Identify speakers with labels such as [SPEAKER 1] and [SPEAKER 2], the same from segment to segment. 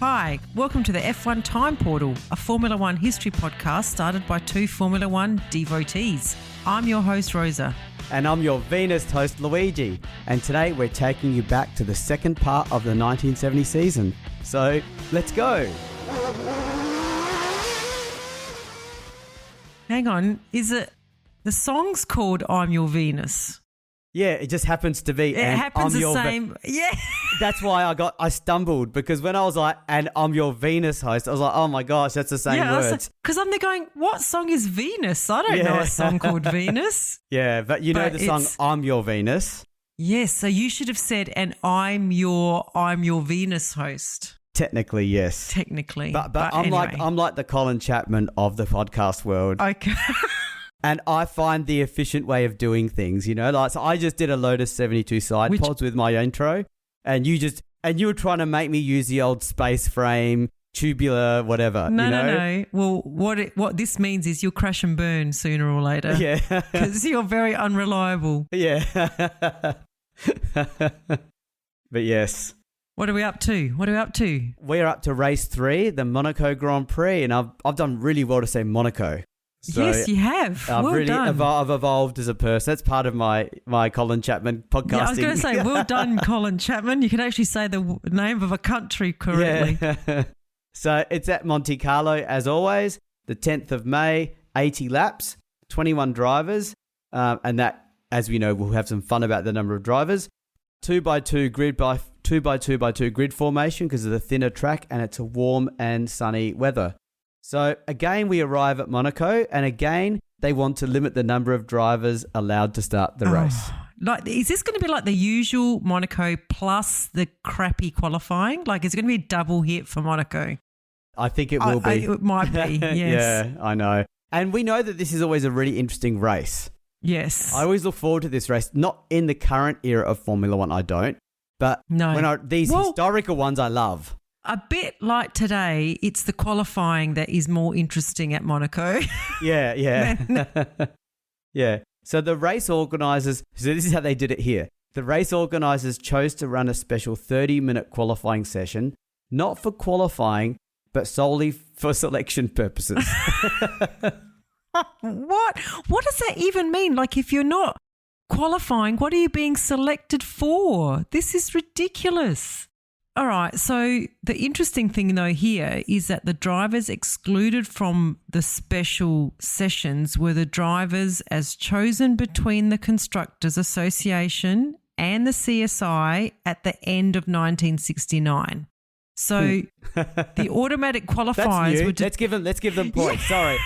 [SPEAKER 1] Hi, welcome to the F1 Time Portal, a Formula One history podcast started by two Formula One devotees. I'm your host, Rosa.
[SPEAKER 2] And I'm your Venus host, Luigi. And today we're taking you back to the second part of the 1970 season. So, let's go.
[SPEAKER 1] Hang on, is it... The song's called I'm Your Venus.
[SPEAKER 2] Yeah, it just happens to be.
[SPEAKER 1] It happens the same. Yeah.
[SPEAKER 2] That's why I stumbled, because when I was like, and I'm your Venus host, I was like, oh my gosh, that's the same words.
[SPEAKER 1] Because I'm there going, what song is Venus? I don't know a song called Venus.
[SPEAKER 2] Yeah, but you know the song I'm Your Venus?
[SPEAKER 1] Yes, so you should have said, and I'm your Venus host.
[SPEAKER 2] Technically, yes.
[SPEAKER 1] Technically.
[SPEAKER 2] But anyway. I'm like the Colin Chapman of the podcast world.
[SPEAKER 1] Okay.
[SPEAKER 2] And I find the efficient way of doing things, you know, like, so I just did a Lotus 72 side pods with my intro, and you were trying to make me use the old space frame, tubular, whatever.
[SPEAKER 1] No. Well, what this means is you'll crash and burn sooner or later.
[SPEAKER 2] Yeah.
[SPEAKER 1] Because you're very unreliable.
[SPEAKER 2] Yeah. But yes.
[SPEAKER 1] What are we up to?
[SPEAKER 2] We're up to race 3, the Monaco Grand Prix, and I've done really well to say Monaco. So
[SPEAKER 1] yes, you have.
[SPEAKER 2] I've
[SPEAKER 1] done.
[SPEAKER 2] I've evolved as a person. That's part of my Colin Chapman podcasting.
[SPEAKER 1] Yeah, I was going to say, well done, Colin Chapman. You can actually say the name of a country correctly.
[SPEAKER 2] Yeah. So it's at Monte Carlo, as always, the 10th of May, 80 laps, 21 drivers. And that, as we know, we'll have some fun about the number of drivers. 2x2 grid formation because of the thinner track, and it's a warm and sunny weather. So again, we arrive at Monaco, and again, they want to limit the number of drivers allowed to start the race.
[SPEAKER 1] Like, is this going to be like the usual Monaco plus the crappy qualifying? Like, is it going to be a double hit for Monaco?
[SPEAKER 2] I think it will be.
[SPEAKER 1] It might be, yes.
[SPEAKER 2] Yeah, I know. And we know that this is always a really interesting race.
[SPEAKER 1] Yes.
[SPEAKER 2] I always look forward to this race, not in the current era of Formula One, I don't. But these historical ones I love.
[SPEAKER 1] A bit like today, it's the qualifying that is more interesting at Monaco.
[SPEAKER 2] Yeah. Yeah. So the race organisers, so this is how they did it here. The race organisers chose to run a special 30-minute qualifying session, not for qualifying, but solely for selection purposes.
[SPEAKER 1] What? What does that even mean? Like, if you're not qualifying, what are you being selected for? This is ridiculous. All right, so the interesting thing though here is that the drivers excluded from the special sessions were the drivers as chosen between the Constructors Association and the CSI at the end of 1969. So the automatic qualifiers were
[SPEAKER 2] just... Let's give them points. Sorry.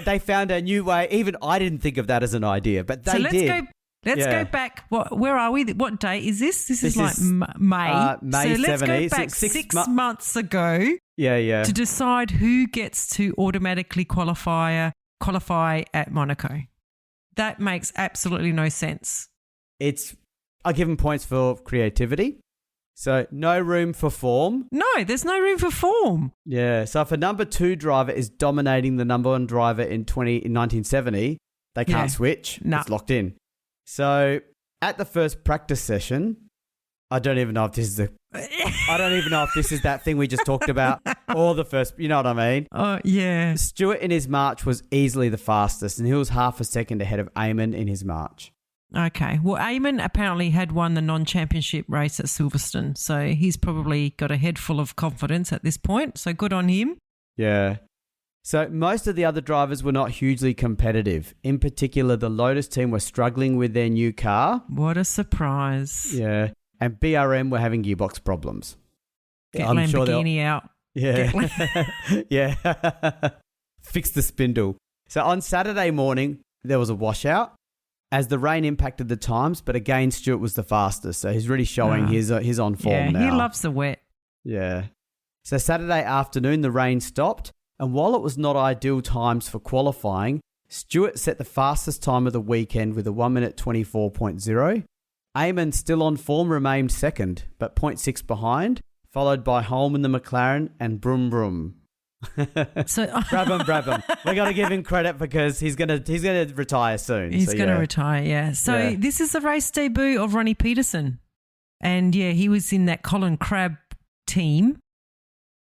[SPEAKER 2] They found a new way. Even I didn't think of that as an idea, but they did.
[SPEAKER 1] Let's go back. Where are we? What date is this? This is like May.
[SPEAKER 2] May 70.
[SPEAKER 1] So let's go back six months ago.
[SPEAKER 2] Yeah.
[SPEAKER 1] To decide who gets to automatically qualify at Monaco. That makes absolutely no sense.
[SPEAKER 2] I give them points for creativity. So no room for form.
[SPEAKER 1] No, there's no room for form.
[SPEAKER 2] Yeah. So if a number 2 driver is dominating the number 1 driver in 1970, they can't switch. No. It's locked in. So at the first practice session, I don't even know if this is that thing we just talked about, or the first, you know what I mean?
[SPEAKER 1] Oh, yeah.
[SPEAKER 2] Stewart in his march was easily the fastest, and he was half a second ahead of Eamon in his march.
[SPEAKER 1] Okay. Well, Eamon apparently had won the non-championship race at Silverstone, so he's probably got a head full of confidence at this point, so good on him.
[SPEAKER 2] Yeah. So most of the other drivers were not hugely competitive. In particular, the Lotus team were struggling with their new car.
[SPEAKER 1] What a surprise.
[SPEAKER 2] Yeah. And BRM were having gearbox problems.
[SPEAKER 1] Get Lamborghini out.
[SPEAKER 2] Yeah. Yeah. Fix the spindle. So on Saturday morning, there was a washout as the rain impacted the times, but again, Stewart was the fastest. So he's really showing his on form now.
[SPEAKER 1] Yeah, he loves the wet.
[SPEAKER 2] Yeah. So Saturday afternoon, the rain stopped. And while it was not ideal times for qualifying, Stewart set the fastest time of the weekend with a 1 minute 24.0. Eamon, still on form, remained second, but 0.6 behind, followed by Hulme in the McLaren and Brum Brum.
[SPEAKER 1] So
[SPEAKER 2] Brabham. We got to give him credit because he's gonna retire soon.
[SPEAKER 1] He's going to retire, yeah. So this is the race debut of Ronnie Peterson. And yeah, he was in that Colin Crabb team.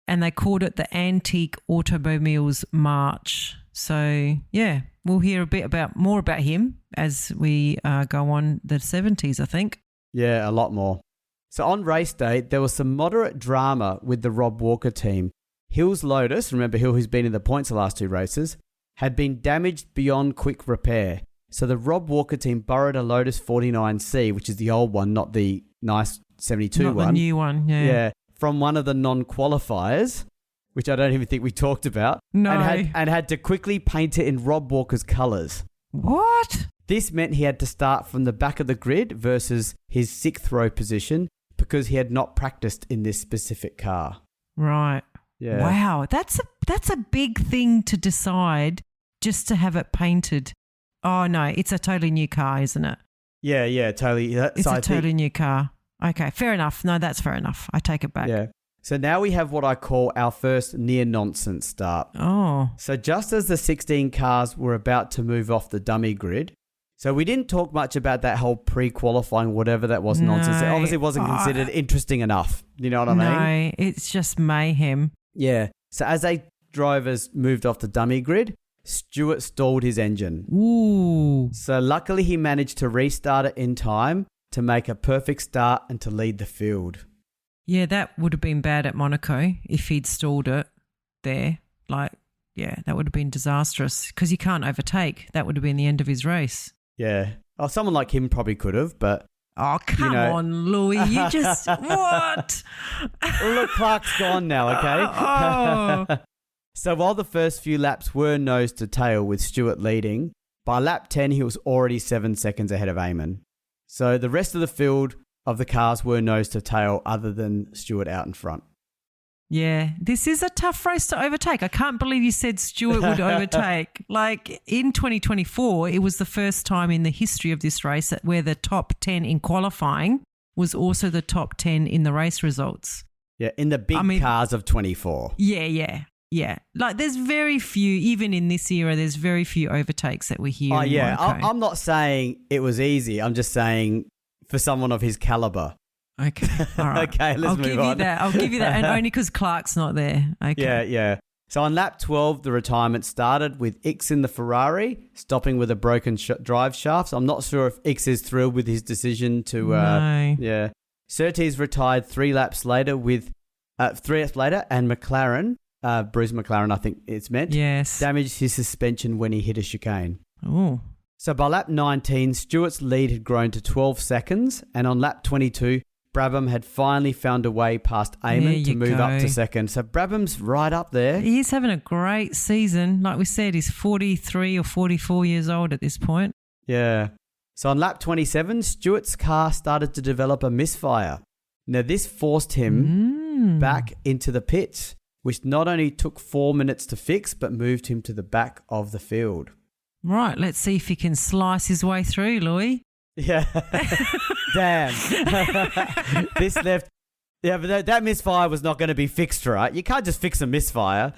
[SPEAKER 1] and they called it the Antique Automobiles March. So, yeah, we'll hear more about him as we go on the 70s, I think.
[SPEAKER 2] Yeah, a lot more. So on race day, there was some moderate drama with the Rob Walker team. Hill's Lotus, remember Hill, who's been in the points the last 2 races, had been damaged beyond quick repair. So the Rob Walker team borrowed a Lotus 49C, which is the old one, not the nice 72
[SPEAKER 1] not
[SPEAKER 2] one.
[SPEAKER 1] The new one, yeah.
[SPEAKER 2] Yeah, from one of the non-qualifiers, which I don't even think we talked about.
[SPEAKER 1] No.
[SPEAKER 2] And had to quickly paint it in Rob Walker's colours.
[SPEAKER 1] What?
[SPEAKER 2] This meant he had to start from the back of the grid versus his 6th row position because he had not practiced in this specific car.
[SPEAKER 1] Right.
[SPEAKER 2] Yeah.
[SPEAKER 1] Wow, that's a big thing to decide just to have it painted. Oh, no, it's a totally new car, isn't it?
[SPEAKER 2] Yeah, totally.
[SPEAKER 1] It's a totally new car. Okay, fair enough. No, that's fair enough. I take it back.
[SPEAKER 2] Yeah. So now we have what I call our first near-nonsense start.
[SPEAKER 1] Oh.
[SPEAKER 2] So just as the 16 cars were about to move off the dummy grid, so we didn't talk much about that whole pre-qualifying, whatever that was, nonsense. It obviously wasn't considered interesting enough. You know what I mean?
[SPEAKER 1] No, it's just mayhem.
[SPEAKER 2] Yeah. So as 8 drivers moved off the dummy grid, Stewart stalled his engine.
[SPEAKER 1] Ooh.
[SPEAKER 2] So luckily he managed to restart it in time to make a perfect start and to lead the field.
[SPEAKER 1] Yeah, that would have been bad at Monaco if he'd stalled it there. That would have been disastrous because he can't overtake. That would have been the end of his race.
[SPEAKER 2] Yeah. Oh, someone like him probably could have, but...
[SPEAKER 1] Oh, come on, Louis. You just... What?
[SPEAKER 2] Well, look, Clark's gone now, okay?
[SPEAKER 1] Oh.
[SPEAKER 2] So while the first few laps were nose to tail with Stewart leading, by lap 10 he was already 7 seconds ahead of Eamon. So the rest of the field of the cars were nose to tail other than Stewart out in front.
[SPEAKER 1] Yeah, this is a tough race to overtake. I can't believe you said Stewart would overtake. In 2024, it was the first time in the history of this race where the top 10 in qualifying was also the top 10 in the race results.
[SPEAKER 2] Yeah, in the big cars of 24.
[SPEAKER 1] Yeah. There's very few, even in this era, there's very few overtakes that we hear.
[SPEAKER 2] Oh, yeah.
[SPEAKER 1] Monaco.
[SPEAKER 2] I'm not saying it was easy. I'm just saying for someone of his caliber.
[SPEAKER 1] Okay. All right.
[SPEAKER 2] Okay, let's move on.
[SPEAKER 1] I'll give you that. And only because Clark's not there. Okay.
[SPEAKER 2] Yeah. So on lap 12, the retirement started with Ix in the Ferrari, stopping with a broken drive shaft. So I'm not sure if Ix is thrilled with his decision to...
[SPEAKER 1] No.
[SPEAKER 2] Yeah. Surtees retired 3 laps later and McLaren, Bruce McLaren I think it's meant,
[SPEAKER 1] yes,
[SPEAKER 2] damaged his suspension when he hit a chicane.
[SPEAKER 1] Oh.
[SPEAKER 2] So by lap 19, Stewart's lead had grown to 12 seconds, and on lap 22, Brabham had finally found a way past Eamon to move up to second. So Brabham's right up there.
[SPEAKER 1] He's having a great season. Like we said, he's 43 or 44 years old at this point.
[SPEAKER 2] Yeah. So on lap 27, Stewart's car started to develop a misfire. Now this forced him back into the pits, which not only took 4 minutes to fix, but moved him to the back of the field.
[SPEAKER 1] Right, let's see if he can slice his way through, Louis.
[SPEAKER 2] Yeah. Damn. This left... Yeah, but that misfire was not going to be fixed, right? You can't just fix a misfire.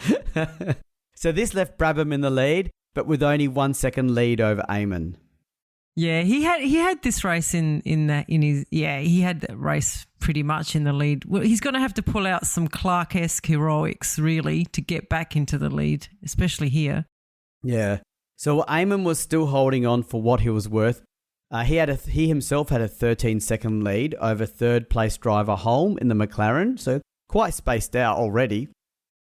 [SPEAKER 2] So this left Brabham in the lead, but with only 1 second lead over Eamon.
[SPEAKER 1] Yeah, he had this race he had that race pretty much in the lead. Well, he's going to have to pull out some Clark-esque heroics, really, to get back into the lead, especially here.
[SPEAKER 2] Yeah. So Eamon was still holding on for what he was worth. He himself had a 13-second lead over third-place driver Hulme in the McLaren, so quite spaced out already.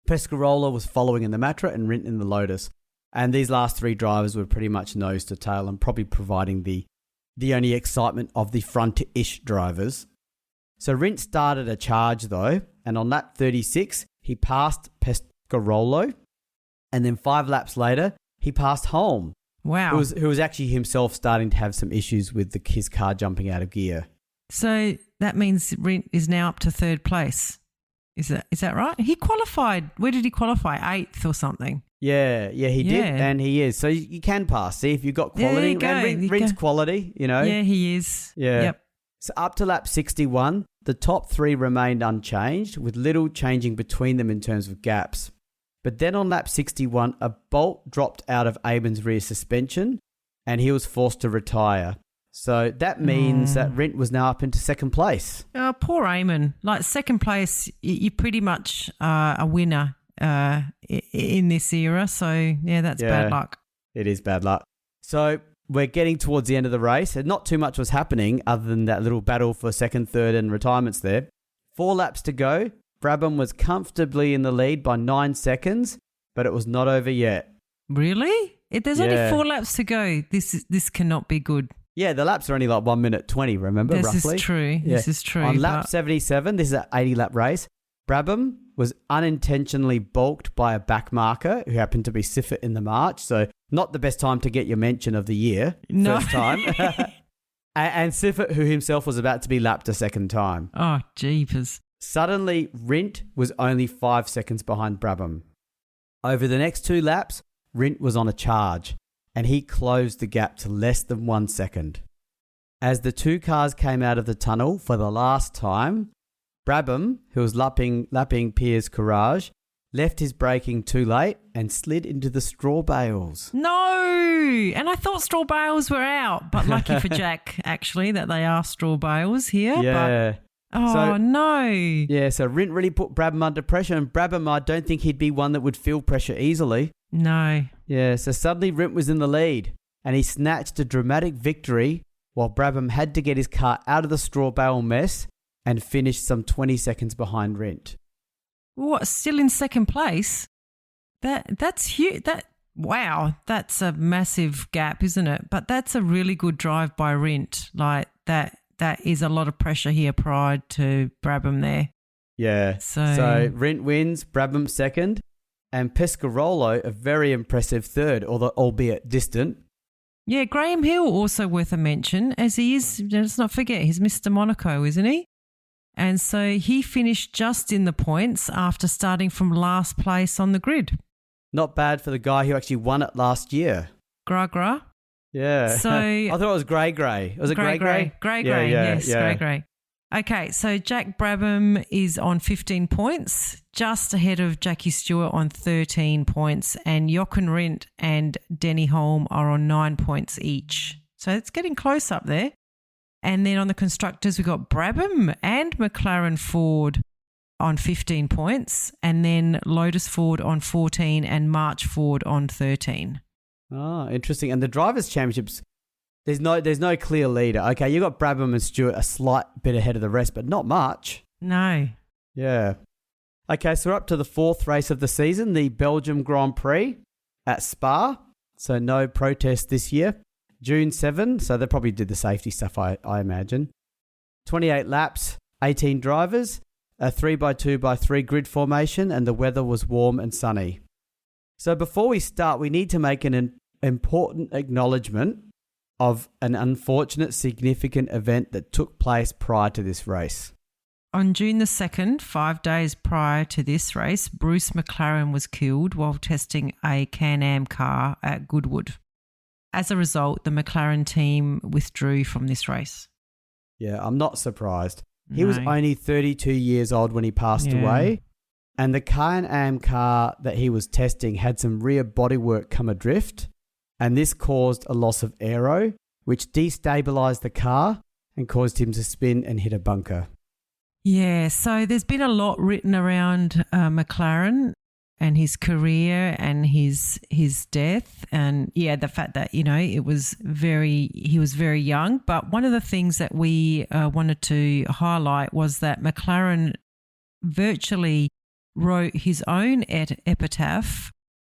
[SPEAKER 2] Pescarola was following in the Matra and Rindt in the Lotus. And these last 3 drivers were pretty much nose to tail and probably providing the only excitement of the front-ish drivers. So Rindt started a charge though, and on lap 36, he passed Pescarolo, and then 5 laps later, he passed Hulme.
[SPEAKER 1] Wow.
[SPEAKER 2] Who was actually himself starting to have some issues with his car jumping out of gear.
[SPEAKER 1] So that means Rindt is now up to 3rd place. Is that right? He qualified. Where did he qualify? 8th or something.
[SPEAKER 2] Yeah, he did, and he is. So you can pass. See if you've got quality. And Rindt's quality, you know.
[SPEAKER 1] Yeah, he is.
[SPEAKER 2] Yeah.
[SPEAKER 1] Yep.
[SPEAKER 2] So up to lap 61, the top 3 remained unchanged, with little changing between them in terms of gaps. But then on lap 61, a bolt dropped out of Eamon's rear suspension, and he was forced to retire. So that means that Rindt was now up into second place.
[SPEAKER 1] Oh, poor Eamon. Like second place, you pretty much a winner in this era. So, yeah, that's bad luck.
[SPEAKER 2] It is bad luck. So we're getting towards the end of the race, and not too much was happening other than that little battle for second, third, and retirements there. 4 laps to go. Brabham was comfortably in the lead by 9 seconds, but it was not over yet.
[SPEAKER 1] Really? There's only 4 laps to go. This cannot be good.
[SPEAKER 2] Yeah, the laps are only like 1 minute 20, remember, roughly?
[SPEAKER 1] This is true. Yeah. This is true.
[SPEAKER 2] On lap 77, this is an 80-lap race, Brabham was unintentionally balked by a back marker who happened to be Siffert in the march, so not the best time to get your mention of the year, first time. And Siffert, who himself was about to be lapped a second time.
[SPEAKER 1] Oh, jeepers.
[SPEAKER 2] Suddenly, Rindt was only 5 seconds behind Brabham. Over the next 2 laps, Rindt was on a charge, and he closed the gap to less than 1 second. As the 2 cars came out of the tunnel for the last time, Brabham, who was lapping Pierre's Courage, left his braking too late and slid into the straw bales.
[SPEAKER 1] No! And I thought straw bales were out, but lucky for Jack, actually, that they are straw bales here.
[SPEAKER 2] Yeah.
[SPEAKER 1] No.
[SPEAKER 2] Yeah, so Rindt really put Brabham under pressure, and Brabham, I don't think he'd be one that would feel pressure easily.
[SPEAKER 1] No.
[SPEAKER 2] Yeah, so suddenly Rindt was in the lead, and he snatched a dramatic victory while Brabham had to get his car out of the straw bale mess and finished some 20 seconds behind Rindt.
[SPEAKER 1] What, still in second place? That's huge. Wow, that's a massive gap, isn't it? But that's a really good drive by Rindt. Like that is a lot of pressure he applied to Brabham there.
[SPEAKER 2] Yeah. So Rindt wins, Brabham second, and Pescarolo a very impressive third, although albeit distant.
[SPEAKER 1] Yeah, Graham Hill also worth a mention, as he is, let's not forget, he's Mr. Monaco, isn't he? And so he finished just in the points after starting from last place on the grid.
[SPEAKER 2] Not bad for the guy who actually won it last year.
[SPEAKER 1] Gra.
[SPEAKER 2] Yeah.
[SPEAKER 1] So
[SPEAKER 2] I thought it was grey. Was it grey?
[SPEAKER 1] Grey, yes, grey. Okay, so Jack Brabham is on 15 points, just ahead of Jackie Stewart on 13 points, and Jochen Rindt and Denny Hulme are on 9 points each. So it's getting close up there. And then on the constructors, we've got Brabham and McLaren Ford on 15 points, and then Lotus Ford on 14 and March Ford on 13.
[SPEAKER 2] Oh, interesting. And the Drivers' Championships, there's no clear leader. Okay, you got Brabham and Stewart a slight bit ahead of the rest, but not much.
[SPEAKER 1] No.
[SPEAKER 2] Yeah. Okay, so we're up to the 4th race of the season, the Belgium Grand Prix at Spa. So no protest this year. June 7, so they probably did the safety stuff, I imagine. 28 laps, 18 drivers, a 3x2x3 grid formation, and the weather was warm and sunny. So before we start, we need to make an important acknowledgement of an unfortunate, significant event that took place prior to this race.
[SPEAKER 1] On June the 2nd, 5 days prior to this race, Bruce McLaren was killed while testing a Can-Am car at Goodwood. As a result, the McLaren team withdrew from this race.
[SPEAKER 2] Yeah, I'm not surprised. He was only 32 years old when he passed away, and the Can-Am car that he was testing had some rear bodywork come adrift, and this caused a loss of aero, which destabilised the car and caused him to spin and hit a bunker.
[SPEAKER 1] Yeah, so there's been a lot written around McLaren and his career and his death, and the fact that he was very young. But one of the things that we wanted to highlight was that McLaren virtually wrote his own epitaph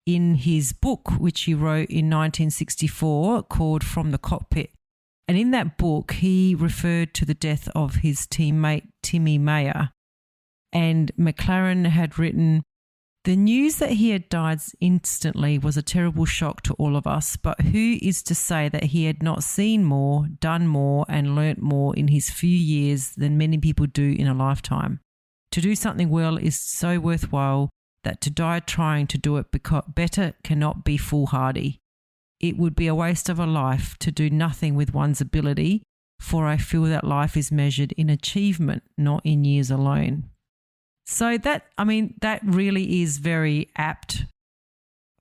[SPEAKER 1] in his book, which he wrote in 1964, called From the Cockpit. And in that book, he referred to the death of his teammate Timmy Mayer, and McLaren had written, "The news that he had died instantly was a terrible shock to all of us, but who is to say that he had not seen more, done more, and learnt more in his few years than many people do in a lifetime? To do something well is so worthwhile that to die trying to do it better cannot be foolhardy. It would be a waste of a life to do nothing with one's ability, for I feel that life is measured in achievement, not in years alone." So that really is very apt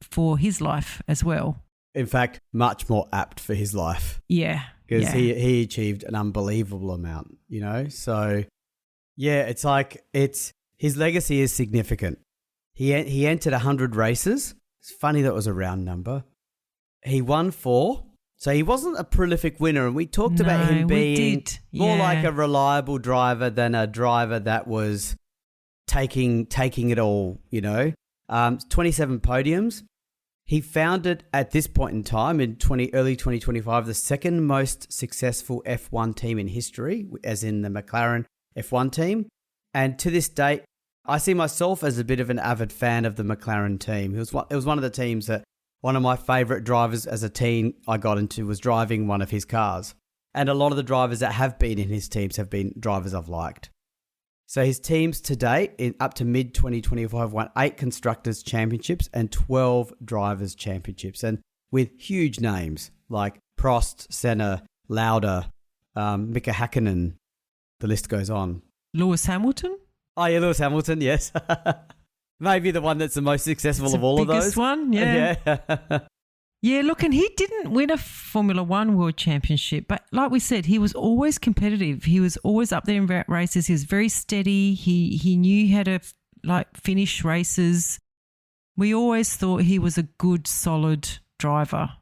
[SPEAKER 1] for his life as well.
[SPEAKER 2] In fact, much more apt for his life.
[SPEAKER 1] Yeah.
[SPEAKER 2] because
[SPEAKER 1] Yeah.
[SPEAKER 2] he achieved an unbelievable amount, you know? So, yeah, it's like his legacy is significant. He entered 100 races. It's funny that was a round number. He won 4. So he wasn't a prolific winner, and we talked about him being more like a reliable driver than a driver that was taking it all, you know. 27 podiums. He founded at this point in time in early 2025 the second most successful F1 team in history, as in the McLaren F1 team. And to this date, I see myself as a bit of an avid fan of the McLaren team. It was one of the teams that one of my favourite drivers as a teen I got into was driving one of his cars. And a lot of the drivers that have been in his teams have been drivers I've liked. So his teams to date, up to mid-2025, won 8 Constructors' Championships and 12 Drivers' Championships. And with huge names like Prost, Senna, Lauda, Mika Hakkinen, the list goes on.
[SPEAKER 1] Lewis Hamilton?
[SPEAKER 2] Oh, yeah, Lewis Hamilton, yes. Maybe the one that's the most successful
[SPEAKER 1] It's
[SPEAKER 2] of all of those.
[SPEAKER 1] biggest one, yeah. Yeah, look, and he didn't win a Formula One World Championship, but like we said, he was always competitive. He was always up there in races. He was very steady. He knew how to finish races. We always thought he was a good, solid driver.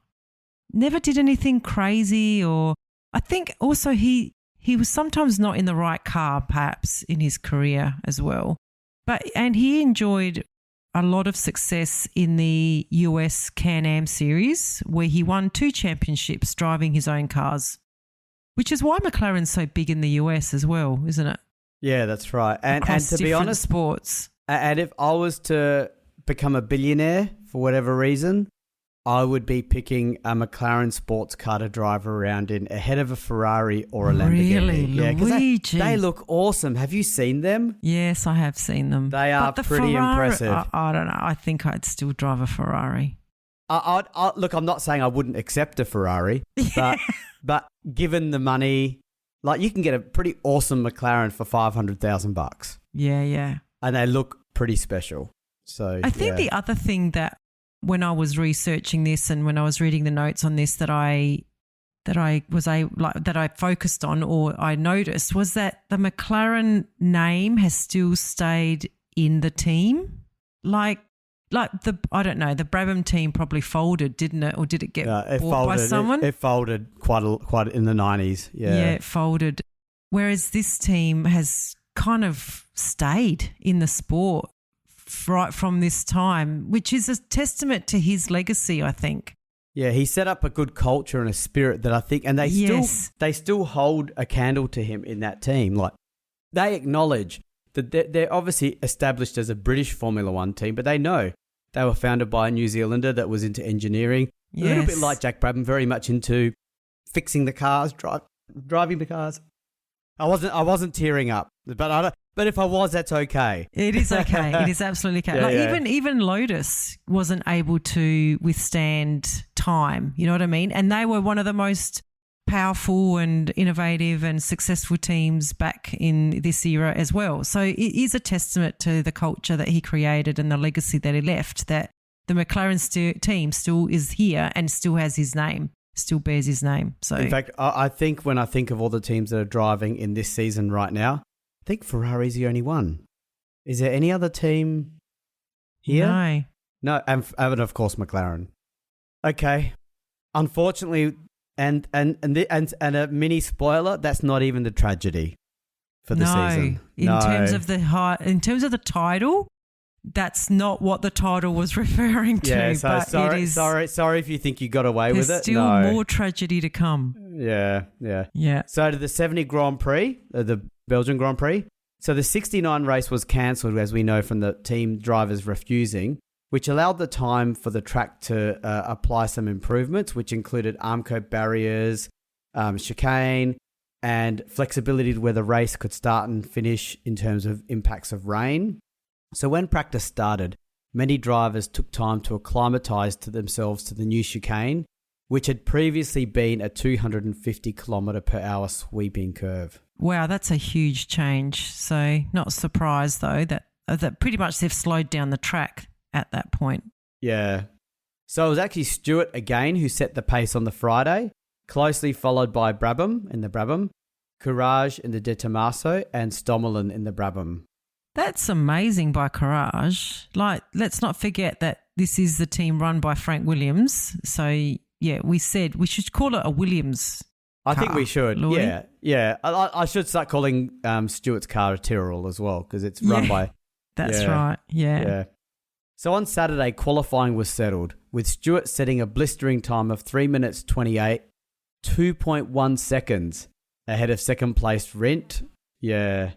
[SPEAKER 1] Never did anything crazy, or I think also he was sometimes not in the right car, perhaps in his career as well. And he enjoyed a lot of success in the US Can-Am series, where he won 2 championships driving his own cars, which is why McLaren's so big in the US as well, isn't it?
[SPEAKER 2] Yeah, that's right. And to be honest,
[SPEAKER 1] sports.
[SPEAKER 2] And if I was to become a billionaire for whatever reason, I would be picking a McLaren sports car to drive around in ahead of a Ferrari or a Lamborghini.
[SPEAKER 1] Really?
[SPEAKER 2] Yeah,
[SPEAKER 1] Luigi.
[SPEAKER 2] they look awesome. Have you seen them?
[SPEAKER 1] Yes, I have seen them.
[SPEAKER 2] They are pretty impressive.
[SPEAKER 1] I don't know. I think I'd still drive a Ferrari.
[SPEAKER 2] Look, I'm not saying I wouldn't accept a Ferrari, but given the money, like you can get a pretty awesome McLaren for $500,000.
[SPEAKER 1] Yeah.
[SPEAKER 2] And they look pretty special. So
[SPEAKER 1] I think the other thing that when I was researching this and when I was reading the notes on this that I focused on or I noticed was that the McLaren name has still stayed in the team. Like I don't know, the Brabham team probably folded, didn't it? Or did it get bought by someone?
[SPEAKER 2] It folded quite in the 90s. Yeah,
[SPEAKER 1] it folded. Whereas this team has kind of stayed in the sport right from this time, which is a testament to his legacy, I think.
[SPEAKER 2] Yeah, he set up a good culture and a spirit that I think, and they still hold a candle to him in that team. Like they acknowledge that they're obviously established as a British Formula One team, but they know they were founded by a New Zealander that was into engineering, a little bit like Jack Brabham, very much into fixing the cars, driving the cars. I wasn't tearing up, but if I was, that's okay.
[SPEAKER 1] It is okay. It is absolutely okay. Even Lotus wasn't able to withstand time. You know what I mean? And they were one of the most powerful and innovative and successful teams back in this era as well. So it is a testament to the culture that he created and the legacy that he left, that the McLaren team still is here and still has his name, still bears his name. So
[SPEAKER 2] in fact, I think when I think of all the teams that are driving in this season right now, I think Ferrari's the only one. Is there any other team here? No, and of course McLaren. Okay, unfortunately, and a mini spoiler, that's not even the tragedy for the season.
[SPEAKER 1] In terms of the title, that's not what the title was referring to.
[SPEAKER 2] Yeah, so sorry if you think you got away with it.
[SPEAKER 1] There's still more tragedy to come.
[SPEAKER 2] Yeah. So to the 70 Grand Prix, the Belgian Grand Prix. So the 69 race was cancelled, as we know, from the team drivers refusing, which allowed the time for the track to apply some improvements, which included Armco barriers, chicane, and flexibility to where the race could start and finish in terms of impacts of rain. So when practice started, many drivers took time to acclimatise to themselves to the new chicane, which had previously been a 250 kilometre per hour sweeping curve.
[SPEAKER 1] Wow, that's a huge change. So not surprised though that pretty much they've slowed down the track at that point.
[SPEAKER 2] Yeah. So it was actually Stewart again who set the pace on the Friday, closely followed by Brabham in the Brabham, Courage in the De Tomaso, and Stommelin in the Brabham.
[SPEAKER 1] That's amazing by Courage. Like, let's not forget that this is the team run by Frank Williams. So, yeah, we said we should call it a Williams
[SPEAKER 2] I
[SPEAKER 1] car,
[SPEAKER 2] think we should.
[SPEAKER 1] Louis.
[SPEAKER 2] Yeah. I should start calling Stewart's car a Tyrrell as well because it's run by...
[SPEAKER 1] That's right, yeah.
[SPEAKER 2] So on Saturday, qualifying was settled, with Stewart setting a blistering time of 3 minutes 28, 2.1 seconds ahead of second place Rindt. Yeah.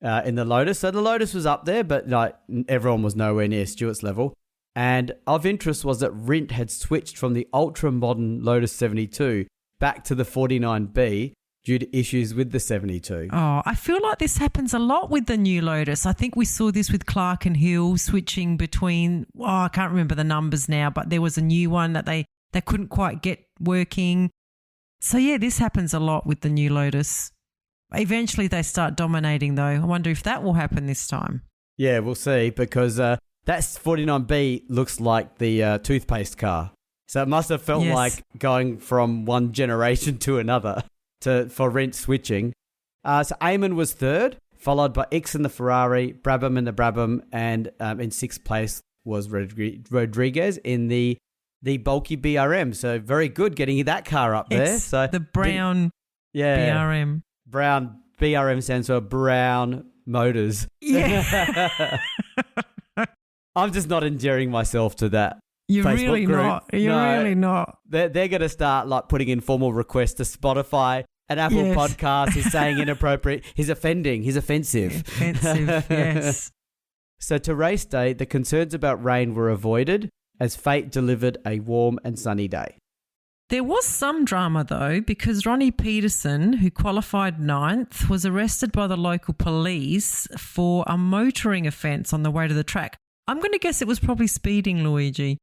[SPEAKER 2] In the Lotus. So the Lotus was up there, but like everyone was nowhere near Stewart's level. And of interest was that Rindt had switched from the ultra-modern Lotus 72 back to the 49B due to issues with the 72.
[SPEAKER 1] Oh, I feel like this happens a lot with the new Lotus. I think we saw this with Clark and Hill switching between, I can't remember the numbers now, but there was a new one that they couldn't quite get working. So, yeah, this happens a lot with the new Lotus. Eventually they start dominating, though. I wonder if that will happen this time.
[SPEAKER 2] Yeah, we'll see, because that 49B looks like the toothpaste car. So it must have felt like going from one generation to another for Rindt switching. So Eamon was third, followed by X in the Ferrari, Brabham in the Brabham, and in sixth place was Rodriguez in the bulky BRM. So very good getting that car up there. So
[SPEAKER 1] the brown BRM.
[SPEAKER 2] Brown BRM stands for Brown Motors.
[SPEAKER 1] Yeah.
[SPEAKER 2] I'm just not endearing myself to that.
[SPEAKER 1] You're
[SPEAKER 2] Facebook
[SPEAKER 1] really
[SPEAKER 2] group.
[SPEAKER 1] not. You're really not.
[SPEAKER 2] They're going to start like putting in formal requests to Spotify and Apple Podcasts. He's saying inappropriate. He's offending. He's offensive.
[SPEAKER 1] Offensive, yes.
[SPEAKER 2] So to race day, the concerns about rain were avoided as fate delivered a warm and sunny day.
[SPEAKER 1] There was some drama, though, because Ronnie Peterson, who qualified 9th, was arrested by the local police for a motoring offence on the way to the track. I'm going to guess it was probably speeding, Luigi.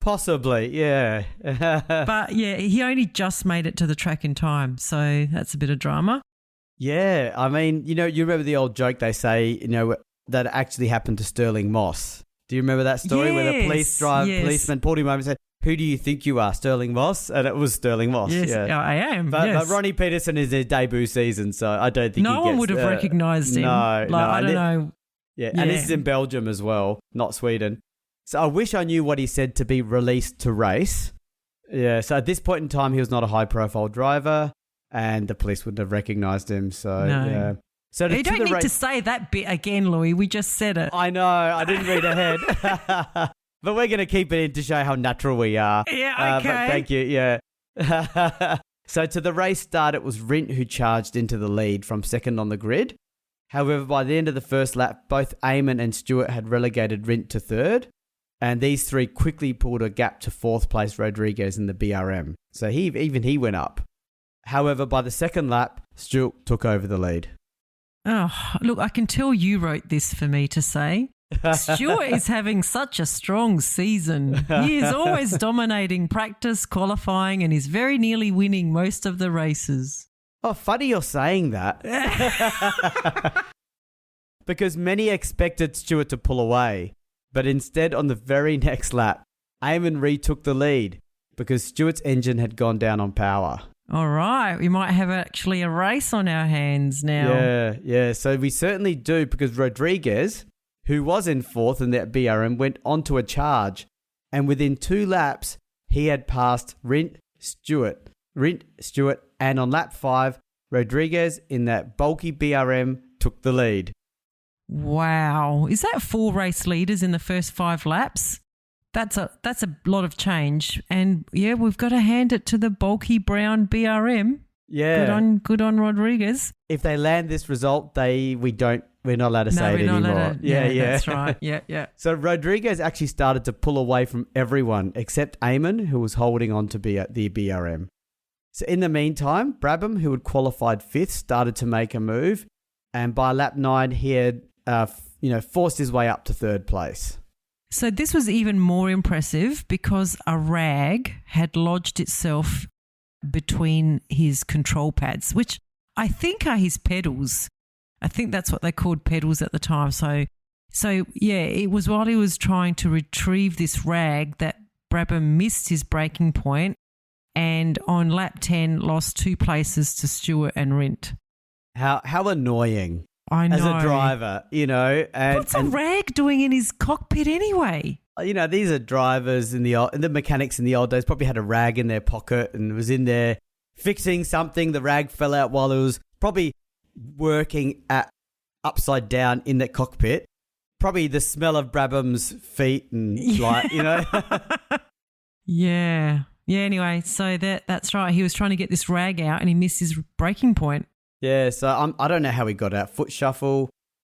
[SPEAKER 2] Possibly, yeah.
[SPEAKER 1] But, yeah, he only just made it to the track in time, so that's a bit of drama.
[SPEAKER 2] Yeah, I mean, you remember the old joke they say, that actually happened to Sterling Moss. Do you remember that story where the policeman pulled him over and said, "Who do you think you are, Sterling Moss?" And it was Sterling Moss.
[SPEAKER 1] Yes,
[SPEAKER 2] yeah.
[SPEAKER 1] I am.
[SPEAKER 2] But Ronnie Peterson is his debut season, so I don't think
[SPEAKER 1] no one would have recognised him. I don't know.
[SPEAKER 2] Yeah, and this is in Belgium as well, not Sweden. So I wish I knew what he said to be released to race. Yeah, so at this point in time, he was not a high-profile driver, and the police wouldn't have recognised him. So yeah. So
[SPEAKER 1] you don't need to say that bit again, Louis. We just said it.
[SPEAKER 2] I know. I didn't read ahead. But we're going to keep it in to show how natural we are.
[SPEAKER 1] Yeah, okay.
[SPEAKER 2] But thank you, yeah. So to the race start, it was Rindt who charged into the lead from second on the grid. However, by the end of the first lap, both Eamon and Stewart had relegated Rindt to third, and these three quickly pulled a gap to fourth place Rodriguez in the BRM. So he went up. However, by the second lap, Stewart took over the lead.
[SPEAKER 1] Oh, look, I can tell you wrote this for me to say. Stewart is having such a strong season. He is always dominating practice, qualifying, and is very nearly winning most of the races.
[SPEAKER 2] Oh, funny you're saying that. Because many expected Stewart to pull away, but instead on the very next lap, Eamon retook the lead because Stewart's engine had gone down on power.
[SPEAKER 1] All right, we might have actually a race on our hands now.
[SPEAKER 2] Yeah. So we certainly do because Rodriguez, who was in fourth in that BRM, went onto a charge. And within 2 laps, he had passed Rindt, Stewart, and on lap 5, Rodriguez in that bulky BRM took the lead.
[SPEAKER 1] Wow. Is that 4 race leaders in the first 5 laps? That's a lot of change. And, yeah, we've got to hand it to the bulky brown BRM.
[SPEAKER 2] Yeah.
[SPEAKER 1] Good on Rodriguez.
[SPEAKER 2] If they land this result, we're not allowed to say it anymore. Yeah,
[SPEAKER 1] that's right. Yeah.
[SPEAKER 2] So Rodriguez actually started to pull away from everyone except Eamon, who was holding on to be at the BRM. So in the meantime, Brabham, who had qualified 5th, started to make a move, and by lap 9, he had forced his way up to 3rd place.
[SPEAKER 1] So this was even more impressive because a rag had lodged itself between his control pads, which I think are his pedals. I think that's what they called pedals at the time. So yeah, it was while he was trying to retrieve this rag that Brabham missed his braking point and on lap 10 lost 2 places to Stewart and Rindt.
[SPEAKER 2] How annoying.
[SPEAKER 1] I know.
[SPEAKER 2] As a driver, And,
[SPEAKER 1] what's a rag doing in his cockpit anyway?
[SPEAKER 2] These are drivers the mechanics in the old days probably had a rag in their pocket and was in there fixing something. The rag fell out while it was probably working upside down in that cockpit. Probably the smell of Brabham's feet and
[SPEAKER 1] Yeah. Yeah, anyway, so that's right. He was trying to get this rag out and he missed his braking point.
[SPEAKER 2] Yeah, so I don't know how he got out. Foot shuffle,